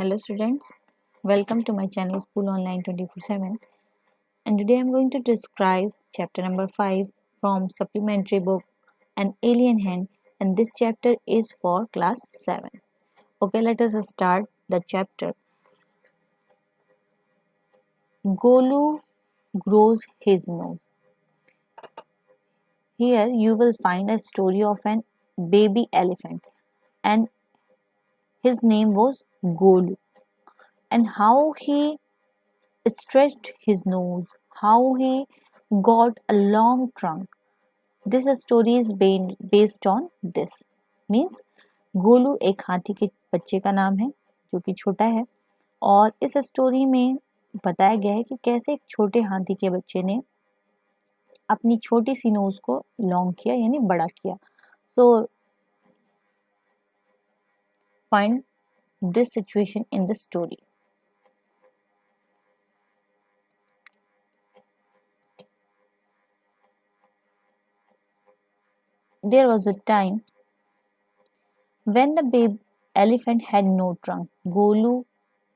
Hello students, welcome to my channel School Online 24/7, and today I am going to describe chapter number 5 from supplementary book An Alien Hand, and this chapter is for class 7. Okay, let us start the chapter. Golu grows his nose. Here you will find a story of an baby elephant, and his name was Golu, and how he stretched his nose, how he got a long trunk. This story is based on this. Means Golu एक हाथी के बच्चे का नाम है जो कि छोटा है, और इस स्टोरी में बताया गया है कि कैसे एक छोटे हाथी के बच्चे ने अपनी छोटी सी नोज को लॉन्ग किया यानी बड़ा किया. So find this situation in the story. There was a time when the baby elephant had no trunk. Golu,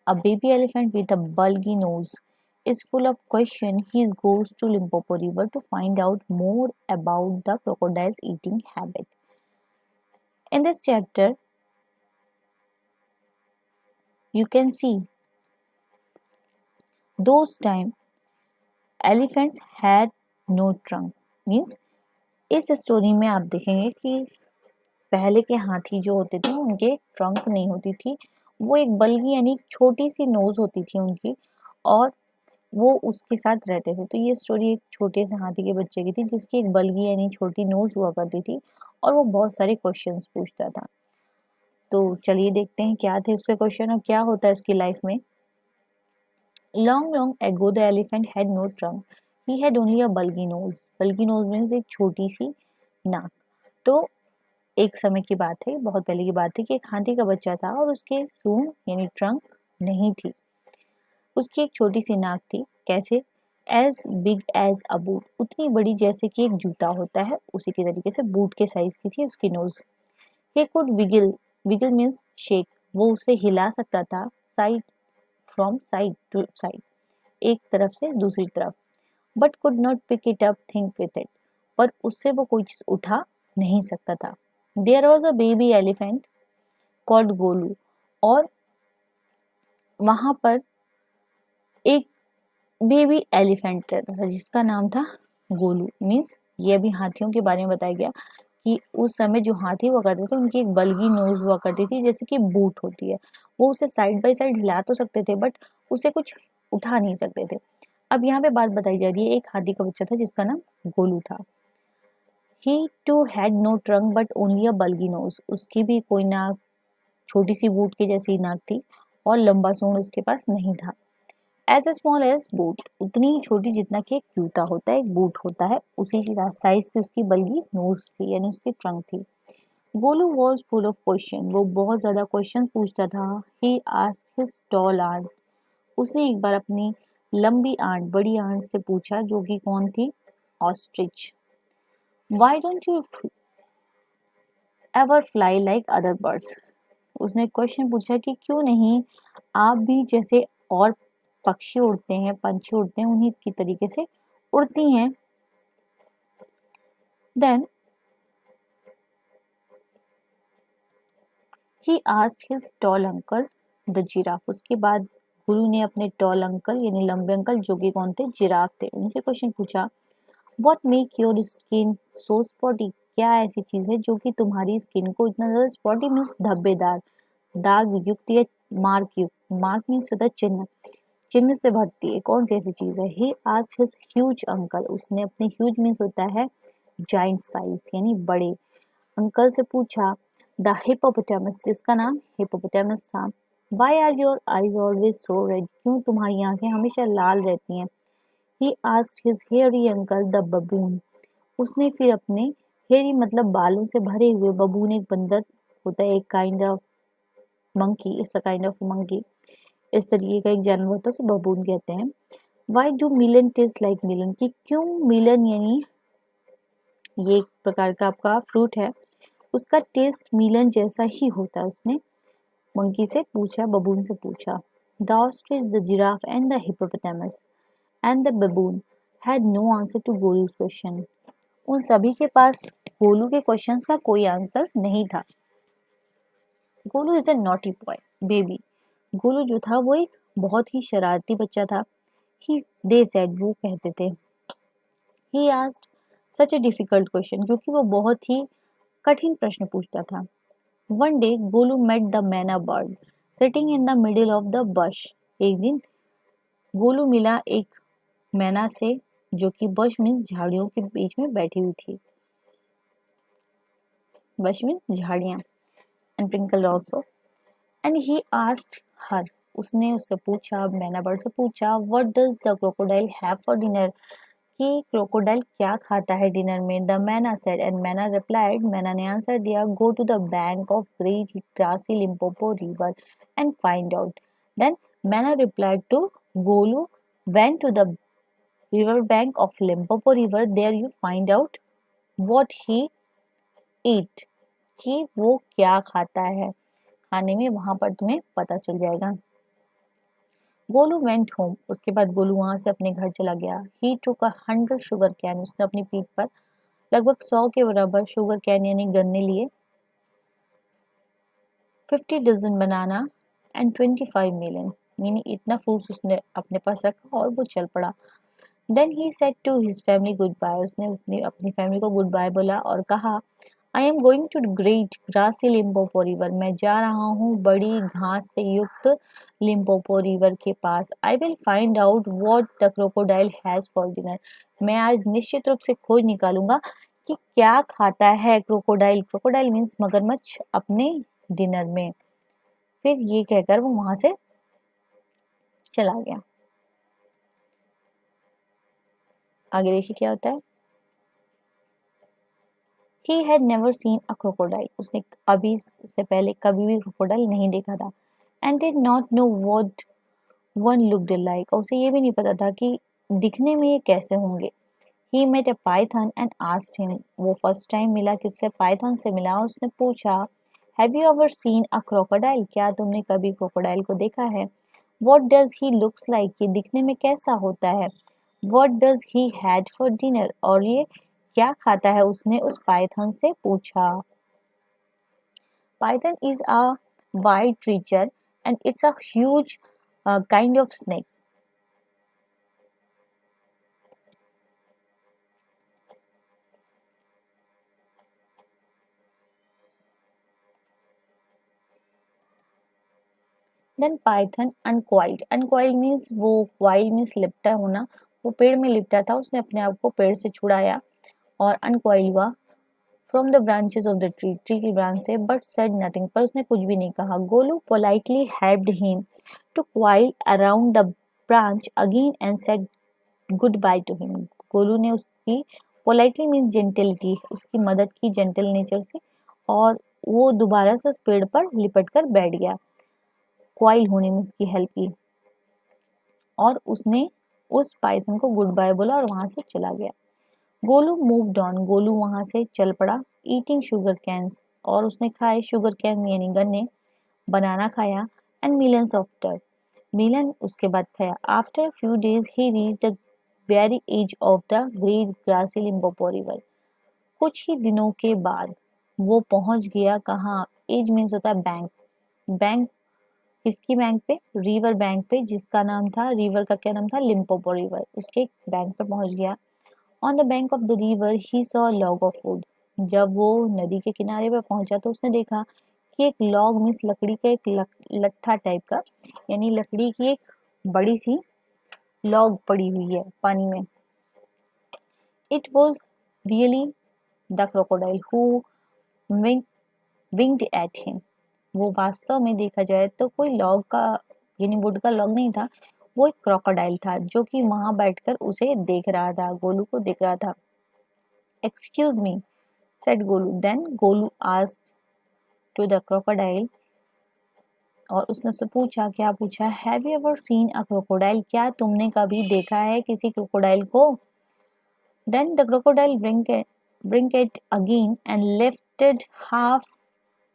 a baby elephant with a bulgy nose, is full of questions. He goes to Limpopo River to find out more about the crocodile's eating habit. In this chapter, you can see those time elephants had no trunk. Means इस story में आप देखेंगे कि पहले के हाथी जो होते थे उनके ट्रंक नहीं होती थी, वो एक बल्गी यानी छोटी सी नोज होती थी उनकी, और वो उसके साथ रहते थे. तो ये स्टोरी एक छोटे से हाथी के बच्चे की थी जिसकी एक बल्गी यानी छोटी नोज हुआ करती थी और वो बहुत सारे क्वेश्चंस पूछता था. तो चलिए देखते हैं क्या थे उसके क्वेश्चन और क्या होता है उसकी लाइफ में. Long long ago the elephant had no trunk, he had only a bulgy nose. Bulgy nose means एक छोटी सी नाक. तो एक समय की बात है, बहुत पहले की बात है कि एक हाथी का बच्चा था और उसके सूंड यानी ट्रंक नहीं थी. उसकी एक छोटी सी नाक थी. कैसे? As big as a boot, उतनी बड़ी जैसे कि एक जूता होता है, उसी के तरीके से बूट के साइज की थी उसकी nose. He could wiggle, wiggle means shake, वो उसे हिला सकता था. Side from side to side, एक तरफ से दूसरी तरफ. But could not pick it up think with it, पर उससे वो कोई चीज उठा नहीं सकता था. There was a baby elephant called Golu, और वहां पर एक बेबी एलिफेंट रहता था जिसका नाम था गोलू. मीन्स ये अभी हाथियों के बारे में बताया गया कि उस समय जो हाथी हुआ करते थे उनकी एक बल्गी नोज हुआ करती थी जैसे कि बूट होती है. वो उसे साइड बाय साइड हिला तो सकते थे बट उसे कुछ उठा नहीं सकते थे. अब यहाँ पे बात बताई जा रही है, एक हाथी का बच्चा था जिसका नाम गोलू था. He too had no trunk but only a bulgy nose, उसकी भी कोई नाक छोटी सी बूट की जैसी नाक थी और लंबा सूंड उसके पास नहीं था. एज स्मॉल एज बूट, उतनी ही छोटी जितना कि एक जूता होता है, एक बूट होता है, उसी साइज की उसकी बल्गी नोज थी यानी उसकी ट्रंक थी. Golu was full of question, वो बहुत ज्यादा क्वेश्चन पूछता था. He asked his tall aunt, उसने एक बार अपनी लंबी आंट, बड़ी आंट से पूछा जो कि कौन थी? Ostrich. Why don't you ever fly like other birds, उसने क्वेश्चन पूछा कि क्यों नहीं आप भी जैसे और पक्षी उड़ते हैं, पंछी उड़ते हैं, उन्हीं की तरीके से उड़ती हैं. Then he asked his tall uncle the giraffe, उसके बाद गुरु ने अपने टॉल अंकल यानी लंबे अंकल जो कि कौन थे? जिराफ थे, उनसे क्वेश्चन पूछा. What make your skin so spotty, क्या ऐसी चीज है जो कि तुम्हारी स्किन को इतना ज्यादा स्पॉटी मीन्स धब्बेदार, दाग युक्त या मार्क युक्त, मार्क मीन्स होता है चिन्ह, चिन्ह से भरती है, कौन सी ऐसी चीज है? ही आस्क्ड हिज ह्यूज अंकल, उसने अपने ह्यूज मीन्स होता है जाइंट साइज यानी बड़े अंकल से पूछा. द हिप्पोपोटामस, जिसका नाम हिप्पोपोटामस था. Why are your eyes always so red, क्यों तुम्हारी आंखें हमेशा लाल रहती हैं? He asked his hairy uncle the baboon, उसने फिर अपने हेयरी मतलब बालों से भरे हुए, बबून एक बंदर होता है, एक kind of monkey, it's a kind of monkey, इस तरीके का एक जानवर होता है उसे बबून कहते हैं. Why do melon taste like melon, कि क्यों मिलन यानी ये एक प्रकार का आपका फ्रूट है, उसका टेस्ट मिलन जैसा ही होता है. उसने मंकी से पूछा, बबून से पूछा। The ostrich, the giraffe and the hippopotamus and the baboon had no answer to Golu's question. उन सभी के पास गोलू के क्वेश्चंस का कोई आंसर नहीं था। Golu is a naughty boy baby. Golu जो था वो एक बहुत ही शरारती बच्चा था। ही दे सेड, वो कहते थे। He asked such a difficult question, क्योंकि वो बहुत ही कठिन प्रश्न पूछता था। One day Golu met the myna bird sitting in the middle of the bush. एक दिन गोलू मिला एक मैना से, जो कि बश मीन्स झाड़ियों के बीच में बैठी हुई थी। बश मीन्स झाड़ियाँ, and prickle also. And he asked her, उसने उससे पूछा, मैना बर्ड से पूछा, what does the crocodile have for dinner, कि क्रोकोडाइल क्या खाता है डिनर में। द मैना सेड, एंड मैना रिप्लाइड, मैना ने आंसर दिया, go to the bank of great grassy Limpopo river and find out. Then myna replied to Golu, went to the river bank of Limpopo River, there you find out what he eat, कि वो क्या खाता है, खाने में वहां पर तुम्हें पता चल जाएगा। गोलू वेंट होम, उसके बाद गोलू वहां से अपने घर चला गया। ही टुक 100 शुगर कैन, उसने अपनी पीठ पर लगभग 100 के बराबर शुगर कैन यानी गन्ने लिए। 50 डजन बनाना एंड 25 मिलियन, यानी इतना फ्रूट्स उसने अपने पास रखा और वो चल पड़ा। Then he said to his family goodbye, उसने अपनी फैमिली को गुड बाय बोला और कहा, I am going to great grassy Limpopo river, मैं जा रहा हूँ बड़ी घास से युक्त लिम्पोपो रिवर के पास। I will find out what the crocodile has for dinner, मैं आज निश्चित रूप से खोज निकालूंगा कि क्या खाता है क्रोकोडाइल। क्रोकोडाइल मीन्स मगरमच्छ, अपने डिनर में। फिर ये कहकर वो वहां से चला गया। आगे देखिए क्या होता है। He had never seen a crocodile, उसने अभी से पहले कभी भी क्रोकोडाइल नहीं देखा था। And did not know what one looked like, और उसे ये भी नहीं पता था कि दिखने में ये कैसे होंगे। He met a python and asked him, वो फर्स्ट टाइम मिला किससे, पाइथन से मिला। उसने पूछा, Have you ever seen a crocodile, क्या तुमने कभी क्रोकोडाइल को देखा है। What does he looks like, ये दिखने में कैसा होता है। What does he had for dinner, और ये क्या खाता है, उसने उस पाइथन से पूछा। Python is a white creature and it's a huge kind of snake. Then Python uncoiled. Uncoiled means वो coil means लिपटा होना, वो पेड़ में लिपटा था, उसने अपने आप को पेड़ से छुड़ाया और uncoil हुआ from the branches of the tree, tree की ब्रांच से, but said nothing, पर उसने कुछ भी नहीं कहा। Golu politely helped him to coil around the branch again and said goodbye to him. Golu ने उसकी politely means gentility, उसकी मदद की gentle nature से, और वो दोबारा से उस पेड़ पर लिपट कर बैठ गया। क्वाइल होने में उसकी हेल्प की और उसने उस पाइथन को गुड बाय बोला और वहां से चला गया। गोलू मूव्ड ऑन, गोलू वहां से चल पड़ा। ईटिंग शुगर कैन्स, और उसने खाए शुगर कैन यानी गन्ने। बनाना खाया एंड मिलियंस ऑफ टर्ट, मिलन उसके बाद खाया। After few days he reach the very edge of the great grassy Limpopo river, कुछ ही दिनों के बाद वो पहुंच गया कहाँ, एज मीन्स होता है बैंक। बैंक किसकी बैंक पे, रिवर बैंक पे, जिसका नाम था, रिवर का क्या नाम था, लिम्पोपो रिवर, उसके बैंक पे पहुंच गया। On the bank of the river he saw log of would, जब वो नदी के किनारे पर पहुंचा तो उसने देखा कि एक लॉग मीन्स लकड़ी का एक लट्ठा टाइप का, यानी लकड़ी की एक बड़ी सी लॉग पड़ी हुई है पानी में। It was really the crocodile who winked at him, वो वास्तव में देखा जाए तो कोई लॉग का यानी वुड का लॉग नहीं था, वो एक क्रोकोडाइल था जो कि वहां बैठकर उसे देख रहा था, गोलू को देख रहा था। Excuse me said Golu, then Golu asked to the crocodile, और उसने उससे पूछा, क्या पूछा, have you ever seen a crocodile, क्या तुमने कभी देखा है किसी क्रोकोडाइल को। Then the crocodile brink it again and lifted half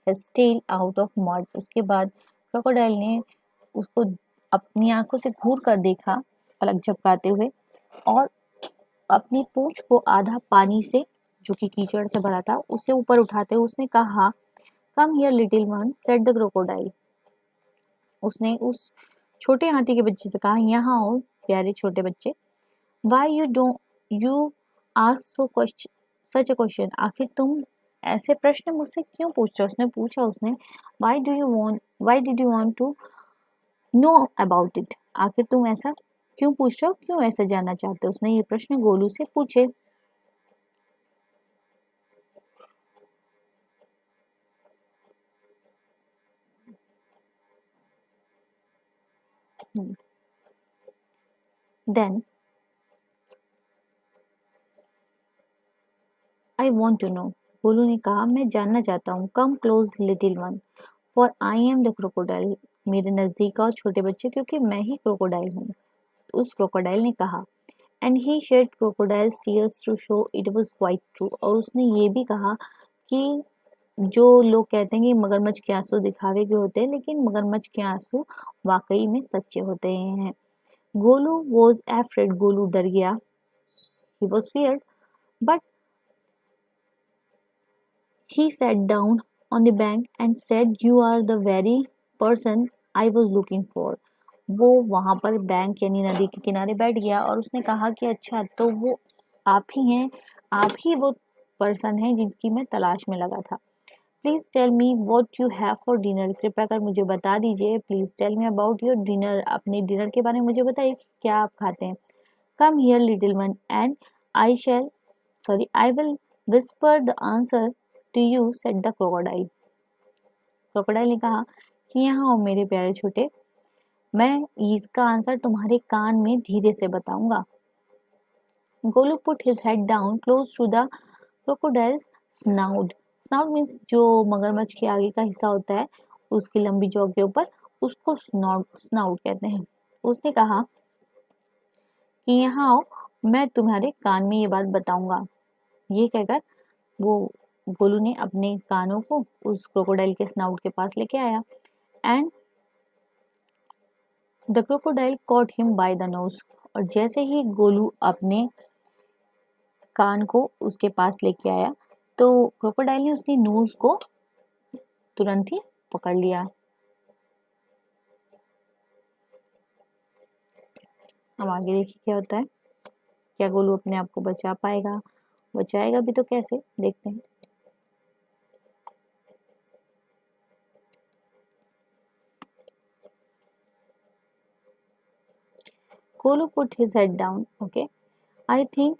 his tail out of mud, उसके बाद क्रोकोडाइल ने उसको अपनी आंखों से घूर कर देखा, पलक झपकाते हुए, और अपनी पूंछ को आधा पानी से, जो कि कीचड़ से भरा था, उसे ऊपर उठाते हुए उसने कहा, कम here little one, said the crocodile. उसने उस छोटे हाथी के बच्चे से कहा, यहाँ आओ प्यारे छोटे बच्चे। Why you don't you ask such a question, आखिर तुम ऐसे प्रश्न मुझसे क्यों पूछते हो? उसने पूछा, उसने why did you want to know about it, आखिर तुम ऐसा क्यों पूछ रहे हो, क्यों ऐसा जानना चाहते हो? उसने ये प्रश्न गोलू से पूछे। Then I want to know, Golu ने कहा, मैं जानना चाहता हूँ। Come close little one, for I am the crocodile, मेरे नजदीक आओ छोटे बच्चे, क्योंकि मैं ही क्रोकोडाइल हूँ। उस क्रोकोडाइल ने कहा, and he shed crocodiles tears to show it was quite true, और उसने ये भी कहा कि जो लोग कहते हैं कि मगरमच्छ के आंसू दिखावे के होते हैं, लेकिन मगरमच्छ के आंसू वाकई में सच्चे होते हैं। गोलू वॉज एफ्रेड, गोलू डर गया, he was feared, but he sat down on the bank and said, you are the very person I was looking for. वो वहां पर बैंक यानी नदी के किनारे बैठ गया और उसने कहा कि अच्छा, तो वो आप ही हैं, आप ही वो पर्सन हैं जिनकी मैं तलाश में लगा था। Please tell me what you have for dinner, कृपया कर मुझे बता दीजिए। Please tell me about your dinner, अपने डिनर के बारे में मुझे बताइए कि क्या आप खाते हैं। Come here little one and I shall I will whisper the answer to you, said the crocodile. Crocodile ने कहा कि यहाँ हो मेरे प्यारे छोटे, मैं इसका आंसर तुम्हारे कान में धीरे से बताऊंगा। Golu put his head down close to the crocodile's snout, snout means जो मगरमच्छ के आगे का हिस्सा होता है, उसकी लंबी जॉ के ऊपर, उसको स्नाउट स्नाउट कहते हैं। उसने कहा कि यहाँ आओ, मैं तुम्हारे कान में ये बात बताऊंगा। ये कहकर वो गोलू ने अपने कानों को उस क्रोकोडाइल के स्नाउट के पास लेके आया, and the crocodile cot him by the nose, और जैसे ही गोलू अपने कान को उसके पास लेके आया, तो क्रोकोडाइल ने उसकी नोज को तुरंत ही पकड़ लिया। अब आगे देखिए क्या होता है, क्या गोलू अपने आप को बचा पाएगा? बचाएगा भी तो कैसे, देखते हैं। Golu put his head down, okay, I think,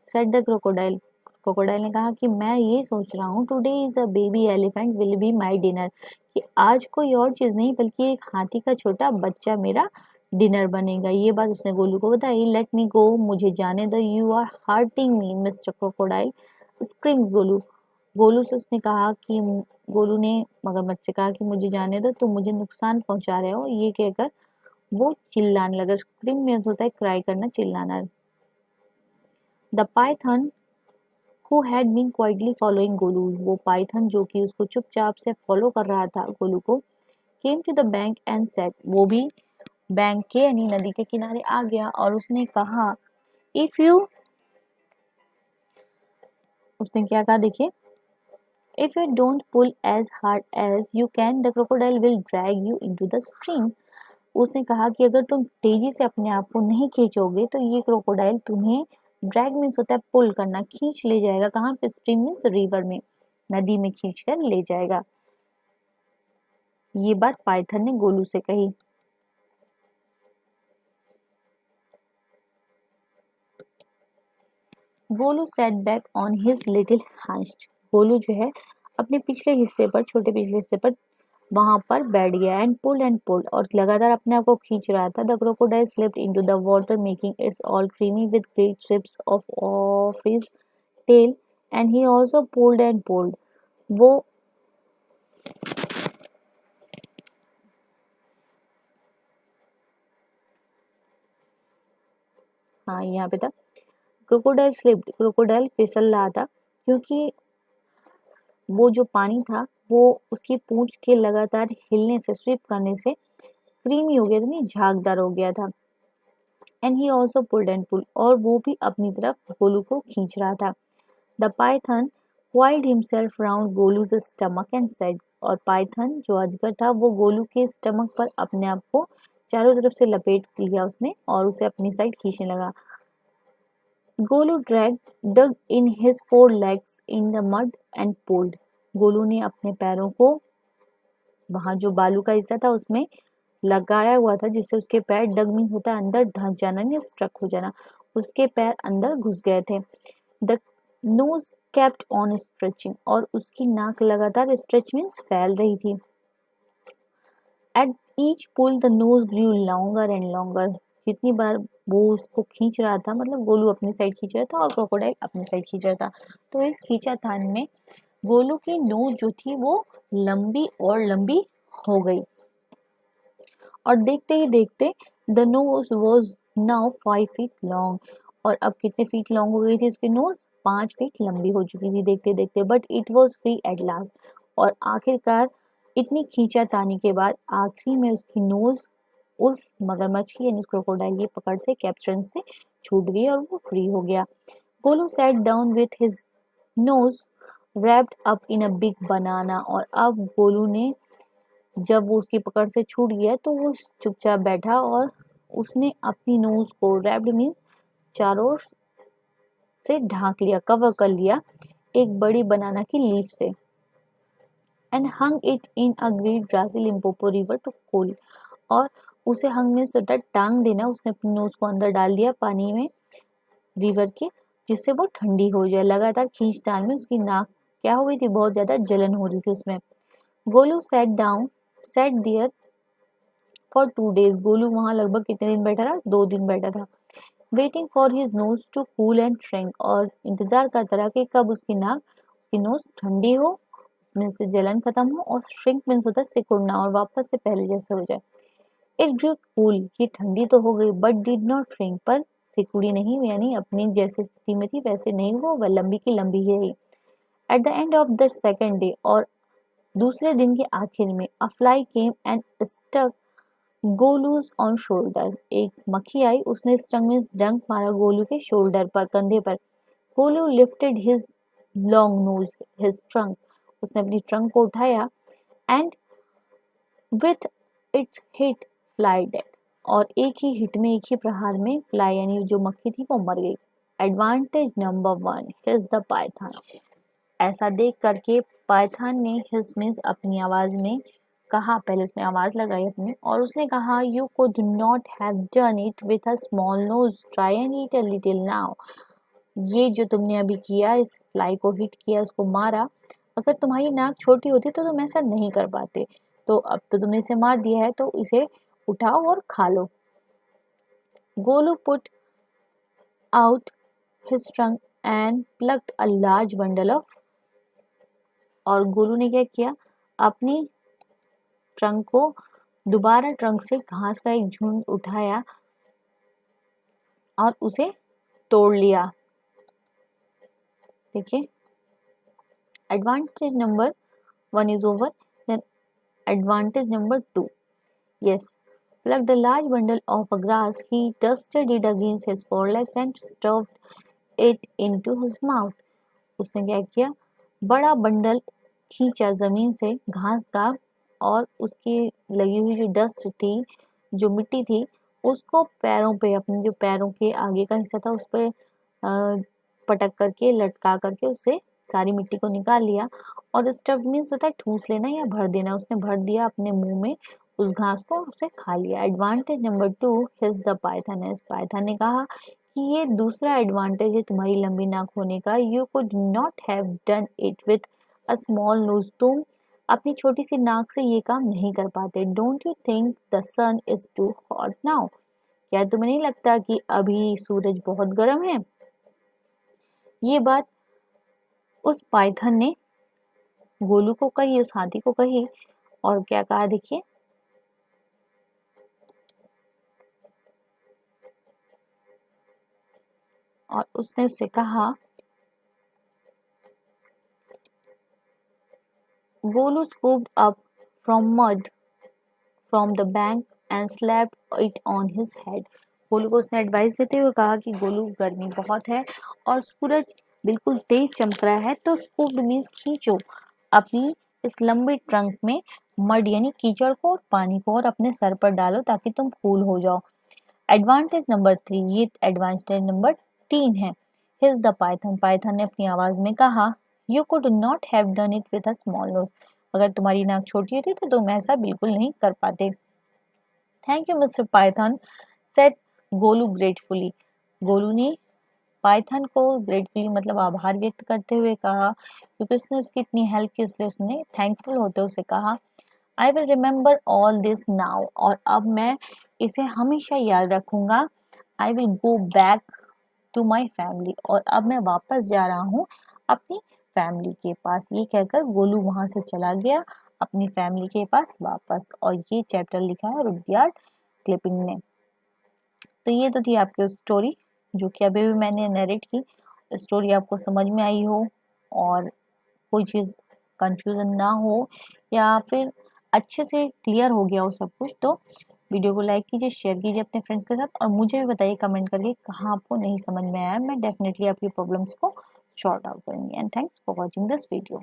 said the crocodile. Crocodile ने कहा कि मैं ये सोच रहा हूँ, today is a baby elephant will be my dinner, कि आज कोई और चीज नहीं बल्कि एक हाथी का छोटा बच्चा मेरा डिनर बनेगा। ये बात उसने गोलू को बताई। लेट मी गो, मुझे जाने दो। You are hurting me mister crocodile, scream Golu. Golu से उसने कहा कि गोलू ने मगरमच्छ से कहा कि मुझे जाने दो, तुम मुझे नुकसान पहुंचा रहे हो। ये कहकर वो चिल्लाने लगा। स्क्रीम में होता है क्राई करना, चिल्लाना। The python who had been quietly following Golu, वो पाइथन जो कि उसको चुपचाप से फॉलो कर रहा था गोलू को, came to the bank and said, वो भी बैंक के यानी नदी के किनारे आ गया और उसने कहा, इफ यू, उसने क्या कहा देखिए, if you don't pull as hard as you can the crocodile will drag you into the stream. उसने कहा कि अगर तुम तेजी से अपने आप को नहीं खींचोगे तो ये क्रोकोडाइल तुम्हें, ड्रैग मीन्स होता है पुल करना, खींच ले जाएगा। कहाँ पे? स्ट्रीम मीन्स रिवर में, नदी में खींच कर ले जाएगा। ये बात पाइथन ने गोलू से कही। Golu set back on his little hunch, Golu जो है अपने पिछले हिस्से पर, छोटे पिछले हिस्से पर वहां पर बैठ गया। एंड पुल्ड, और लगातार अपने आप को खींच रहा था। The crocodile slipped into the water making its all creamy with great swipes of his tail, and he also pulled and pulled. वो, हाँ यहाँ पे था, क्रोकोडाइल फिसल रहा था, क्योंकि वो जो पानी था वो उसकी पूंछ के लगातार हिलने से, स्विप करने से क्रीमी हो गया था, नहीं झागदार हो गया था। And he also pulled and pull, और वो भी अपनी तरफ गोलू को खींच रहा था। The Python coiled himself round गोलू's stomach and said, और पाइथन जो अजगर था वो गोलू के स्टमक पर अपने आप को चारों तरफ से लपेट लिया उसने और उसे अपनी साइड खींचने लगा। Golu dug in his four legs in the mud and pulled, Golu ने अपने पैरों को वहां जो बालू का हिस्सा था उसमें लगाया हुआ था, जिससे उसके पैर डग मीन होता है अंदर धंस जाना या स्ट्रक हो जाना, उसके पैर अंदर घुस गए थे। The nose kept on stretching, और उसकी नाक लगातार स्ट्रेच मीन्स फैल रही थी। At each pull the nose grew longer and longer, जितनी बार वो उसको खींच रहा था, मतलब गोलू अपनी साइड खींच रहा था और क्रोकोडाइल अपनी साइड खींच रहा था, तो इस खींचातान में गोलू की नोज जो थी वो लंबी और लंबी हो गई, और देखते ही देखते the nose was now 5 feet long, और अब कितने फीट लॉन्ग हो गई थी उसकी नोज, 5 फीट लंबी हो चुकी थी देखते देखते। But it was free at last, और आखिरकार इतनी खींचातानी के बाद आखिरी में उसकी नोज उस मगरमच्छ की यानी उस क्रोकोडाइल की पकड़ से, कैप्चर से छूट गई और वो फ्री हो गया। Golu sat down with his nose wrapped up in a big banana, और अब गोलू ने जब वो उसकी पकड़ से छूट गया तो वो चुपचाप बैठा और उसने अपनी नोज को रैप्ड मीन चारों ओर से ढांक लिया, कवर कर लिया एक बड़ी बनाना की लीफ से। And hung it in a great grassy Limpopo river to cool, और उसे हंग में सटा टांग देना, उसने अपनी नोज को अंदर डाल दिया पानी में रिवर के, जिससे वो ठंडी हो जाए। लगातार खींचतान में उसकी नाक क्या हो गई थी, बहुत ज्यादा जलन हो रही थी उसमें। Golu sat there for 2 days, Golu वहां लगभग कितने दिन बैठा रहा, 2 दिन बैठा था। Waiting for his nose to cool and shrink, और इंतजार करता रहा कि कब उसकी नोज ठंडी हो, उसमें से जलन खत्म हो, और श्रिंक मीन्स होता है सिकुड़ना, और वापस से पहले जैसे हो जाए। इट ग्रू कूल, ये ठंडी तो हो गई, बट डिड नॉट श्रिंक, पर सिकुड़ी नहीं, यानी अपनी जैसे स्थिति में थी वैसे नहीं, वो लंबी की लंबी ही रही। At the end of the second day, और दूसरे दिन के आखिर में, a fly came and stuck Golu's on shoulder, एक मक्खी आई, उसने स्टंग में डंक मारा गोलू के शोल्डर पर, कंधे पर। Golu lifted his long nose, his trunk, उसने अपनी ट्रंक को उठाया, and with its hit fly dead, और एक ही हिट में, एक ही प्रहार में फ्लाई यानी जो मक्खी थी वो मर गई। Advantage number 1, his the Python, ऐसा देख करके पाइथन ने हिज मीन्स अपनी आवाज में कहा, पहले उसने आवाज लगाई अपनी, और उसने कहा, you could not have done it with a small nose, try and eat a little now, ये जो तुमने अभी किया, इस फ्लाई को हिट किया, उसको मारा, अगर तुम्हारी नाक छोटी होती तो तुम ऐसा नहीं कर पाते, तो अब तो तुमने इसे मार दिया है, तो इसे उठाओ और खा लो। Golu put out his trunk and plugged a large bundle of, और गोलू ने क्या किया, अपनी ट्रंक को दोबारा ट्रंक से घास का एक झुंड उठाया और उसे तोड़ लिया। देखिए, advantage number 1 is over, then advantage number 2, yes, plucked a large bundle of grass, he dusted it against his forelegs and stuffed it into his mouth, उसने क्या किया, बड़ा बंडल खींचा जमीन से घास का, और उसकी लगी हुई जो डस्ट थी, जो मिट्टी थी, उसको पैरों पे, अपने जो पैरों के आगे का हिस्सा था उस पर पटक करके, लटका करके उससे सारी मिट्टी को निकाल लिया। और स्टफ मीन्स होता है ठूस लेना या भर देना, उसने भर दिया अपने मुंह में उस घास को, उसे खा लिया। Advantage number 2, his the Python, Python ने कहा कि ये दूसरा एडवांटेज है तुम्हारी लंबी नाक होने का, you could not have done it with a small nose, तुम अपनी छोटी सी नाक से ये काम नहीं कर पाते। Don't you think the sun is too hot now, क्या तुम्हें नहीं लगता कि अभी सूरज बहुत गर्म है। ये बात उस पाइथन ने गोलू को कही, उस हाथी को कही, और क्या कहा देखिए, और उसने उससे कहा, Golu scooped up from mud from the bank and slapped it on his head. Golu को उसने एडवाइस देते हुए कहा कि गोलू गर्मी बहुत है और सूरज बिल्कुल तेज चमक रहा है, तो स्कूप्ड मीन्स खींचो अपनी इस लंबे ट्रंक में मड यानी कीचड़ को और पानी को और अपने सर पर डालो ताकि तुम कूल हो जाओ। एडवांटेज नंबर 3, ये एडवांटेज नंबर 3 है। हिज द पाइथन, पाइथन ने अपनी आवाज में कहा, you could not have done it with a small nose, अगर तुम्हारी नाक छोटी होती तो तुम ऐसा बिल्कुल नहीं कर पाते। Thank you mister Python, said Golu gratefully, Golu ने पाइथन को ग्रेटफुली मतलब आभार व्यक्त करते हुए कहा, क्योंकि उसने उसकी इतनी हेल्प की इसलिए उसने थैंकफुल होते हुए उसे कहा, I will remember all this now, और अब मैं इसे हमेशा याद रखूंगा। I will go back to my family, और अब मैं वापस जा रहा हूँ अपनी फैमिली के पास। ये कहकर गोलू वहां से चला गया अपनी फैमिली के पास वापस। और ये चैप्टर लिखा है रुडयार्ड किपलिंग ने। तो ये तो थी आपकी स्टोरी जो कि अभी भी मैंने नरेट की। स्टोरी आपको समझ में आई हो और कोई चीज़ कंफ्यूजन ना हो या फिर अच्छे से क्लियर हो गया हो सब कुछ, तो वीडियो को लाइक कीजिए, शेयर कीजिए अपने फ्रेंड्स के साथ, और मुझे भी बताइए कमेंट करके कहाँ आपको नहीं समझ में आया। मैं डेफिनेटली आपकी प्रॉब्लम्स को सॉर्ट आउट करूँगी। And thanks for watching this video.